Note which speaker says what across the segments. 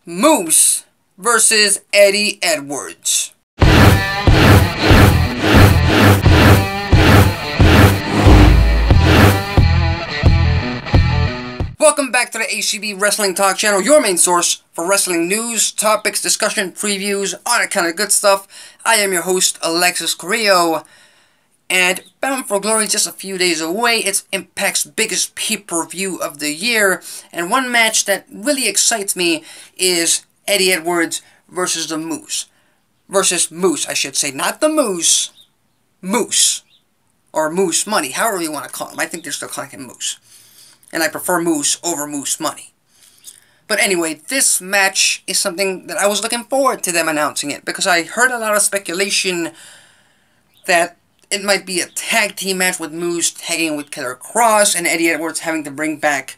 Speaker 1: Moose versus Eddie Edwards. Welcome back to the ACB Wrestling Talk channel, your main source for wrestling news, topics, discussion, previews, all that kind of good stuff. I am your host, Alexis Carrillo, and Bound for Glory is just a few days away. It's Impact's biggest pay-per-view of the year, and one match that really excites me is Eddie Edwards versus the Moose. Versus Moose, I should say, not the Moose. Moose. Or Moose Money, however you want to call him. I think they're still calling him Moose. And I prefer Moose over Moose Money. But anyway, this match is something that I was looking forward to them announcing it, because I heard a lot of speculation that it might be a tag team match with Moose tagging with Killer Cross and Eddie Edwards having to bring back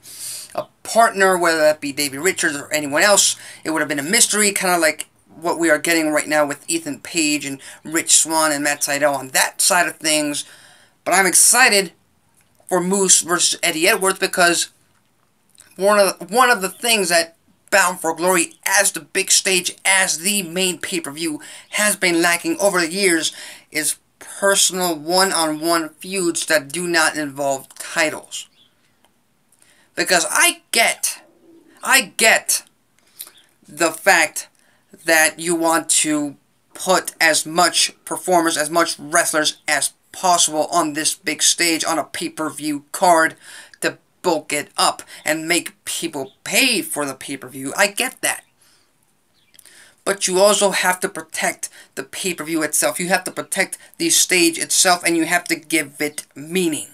Speaker 1: a partner, whether that be Davey Richards or anyone else. It would have been a mystery, kind of like what we are getting right now with Ethan Page and Rich Swann and Matt Sydal on that side of things. But I'm excited for Moose versus Eddie Edwards, because one of the things that Bound for Glory as the big stage, as the main pay-per-view, has been lacking over the years is personal one-on-one feuds that do not involve titles. Because I get the fact that you want to put as much performers, as much wrestlers as possible on this big stage, on a pay-per-view card, to bulk it up and make people pay for the pay-per-view. I get that. But you also have to protect the pay-per-view itself. You have to protect the stage itself, and you have to give it meaning.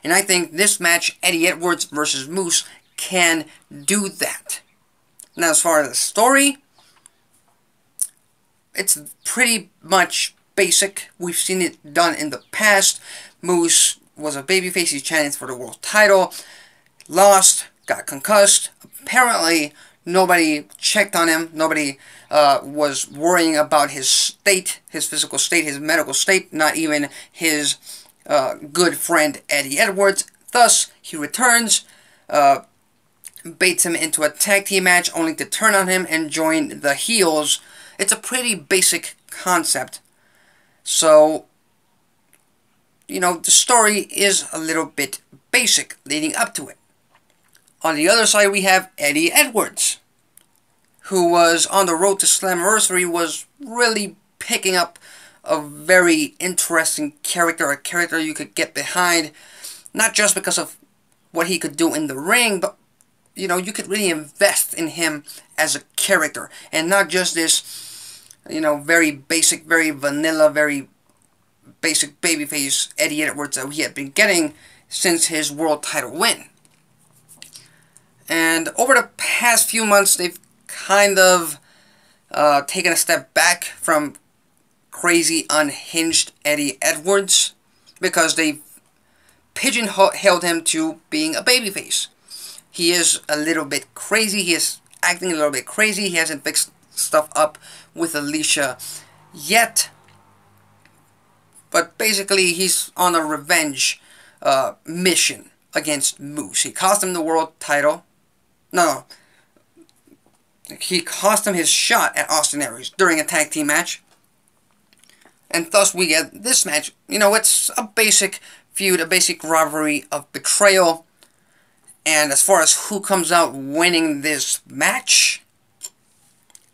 Speaker 1: And I think this match, Eddie Edwards versus Moose, can do that. Now, as far as the story, it's pretty much basic. We've seen it done in the past. Moose was a babyface. He challenged for the world title. Lost. Got concussed. Apparently, nobody checked on him. Nobody was worrying about his state, his physical state, his medical state. Not even his good friend Eddie Edwards. Thus, he returns, baits him into a tag team match, only to turn on him and join the heels. It's a pretty basic concept. So, you know, the story is a little bit basic leading up to it. On the other side, we have Eddie Edwards, who was on the road to Slammiversary, was really picking up a very interesting character, a character you could get behind, not just because of what he could do in the ring, but, you know, you could really invest in him as a character, and not just this, you know, very basic, very vanilla, very basic babyface Eddie Edwards that he had been getting since his world title win. And over the past few months, they've kind of taken a step back from crazy, unhinged Eddie Edwards, because they've pigeonholed him to being a babyface. He is a little bit crazy. He is acting a little bit crazy. He hasn't fixed stuff up with Alicia yet. But basically, he's on a revenge mission against Moose. He cost him the world title. No. He cost him his shot at Austin Aries during a tag team match. And thus we get this match. You know, it's a basic feud, a basic rivalry of betrayal. And as far as who comes out winning this match,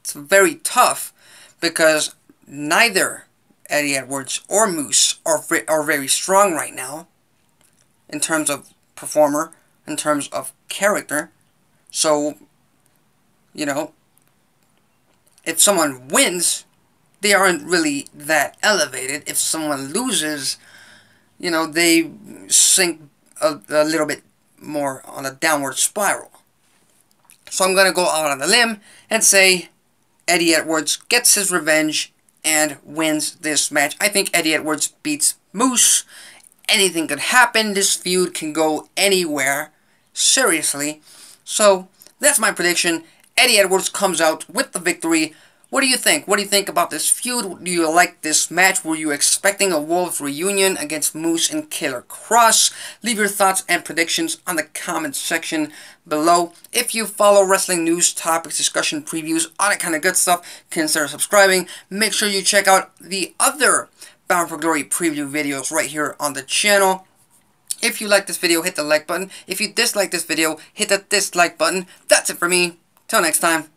Speaker 1: it's very tough, because neither Eddie Edwards or Moose are very strong right now in terms of performer, in terms of character. So, you know, if someone wins, they aren't really that elevated. If someone loses, you know, they sink a little bit more on a downward spiral. So I'm going to go out on a limb and say Eddie Edwards gets his revenge and wins this match. I think Eddie Edwards beats Moose. Anything could happen. This feud can go anywhere. Seriously. So, that's my prediction. Eddie Edwards comes out with the victory What do you think? What do you think about this feud? Do you like this match? Were you expecting a Wolves reunion against Moose and Killer Kross? Leave your thoughts and predictions on the comment section below. If you follow wrestling news, topics, discussion, previews, all that kind of good stuff, consider subscribing. Make sure you check out the other Bound for Glory preview videos right here on the channel. If you like this video, hit the like button. If you dislike this video, hit the dislike button. That's it for me. Till next time.